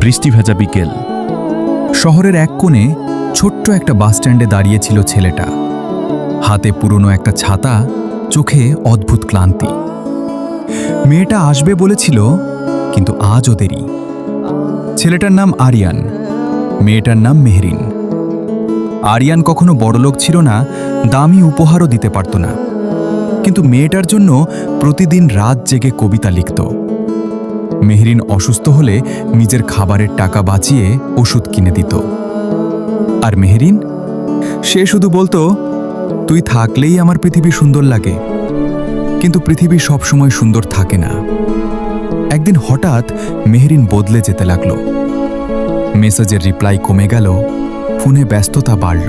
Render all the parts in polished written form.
বৃষ্টি ভেজা বিকেল। শহরের এক কোণে ছোট্ট একটা বাসস্ট্যান্ডে দাঁড়িয়েছিল ছেলেটা। হাতে পুরনো একটা ছাতা, চোখে অদ্ভুত ক্লান্তি। মেয়েটা আসবে বলেছিল, কিন্তু আজও দেরি। ছেলেটার নাম আরিয়ান, মেয়েটার নাম মেহরিন। আরিয়ান কখনো বড়লোক ছিল না, দামি উপহারও দিতে পারত না, কিন্তু মেয়েটার জন্য প্রতিদিন রাত জেগে কবিতা লিখত। মেহরিন অসুস্থ হলে নিজের খাবারের টাকা বাঁচিয়ে ওষুধ কিনে দিত। আর মেহরিন, সে শুধু বলতো, তুই থাকলেই আমার পৃথিবী সুন্দর লাগে। কিন্তু পৃথিবী সবসময় সুন্দর থাকে না। একদিন হঠাৎ মেহরিন বদলে যেতে লাগল। মেসেজের রিপ্লাই কমে গেল, ফোনে ব্যস্ততা বাড়ল।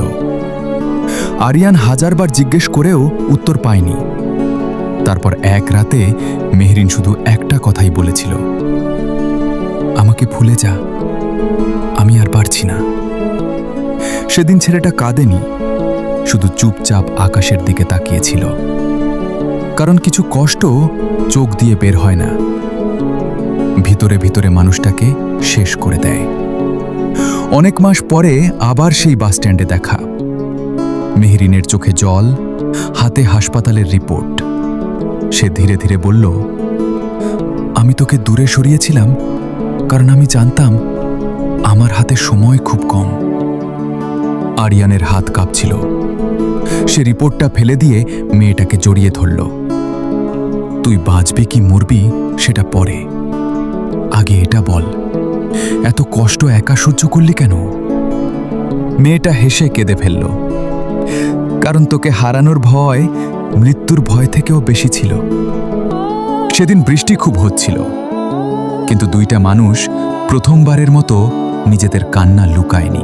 আরিয়ান হাজারবার জিজ্ঞেস করেও উত্তর পায়নি। তারপর এক রাতে মেহরিন শুধু একটা কথাই বলেছিল, আমাকে ভুলে যা, আমি আর পারছি না। সেদিন ছেলেটা কাঁদেনি, শুধু চুপচাপ আকাশের দিকে তাকিয়েছিল। কারণ কিছু কষ্ট চোখ দিয়ে বের হয় না, ভিতরে ভিতরে মানুষটাকে শেষ করে দেয়। অনেক মাস পরে আবার সেই বাসস্ট্যান্ডে দেখা। মেহরিনের চোখে জল, হাতে হাসপাতালের রিপোর্ট। সে ধীরে ধীরে বলল, আমি তোকে দূরে সরিয়েছিলাম কারণ আমি জানতাম আমার হাতে সময় খুব কম। আরিয়ানের হাত কাঁপছিল। সে রিপোর্টটা ফেলে দিয়ে মেয়েটাকে জড়িয়ে ধরল। তুই বাঁচবি কি মরবি সেটা পরে, আগে এটা বল, এত কষ্ট একা সহ্য করলি কেন? মেয়েটা হেসে কেঁদে ফেলল। কারণ তোকে হারানোর ভয় মৃত্যুর ভয় থেকেও বেশি ছিল। সেদিন বৃষ্টি খুব হচ্ছিল, কিন্তু দুইটা মানুষ প্রথমবারের মতো নিজেদের কান্না লুকায়নি।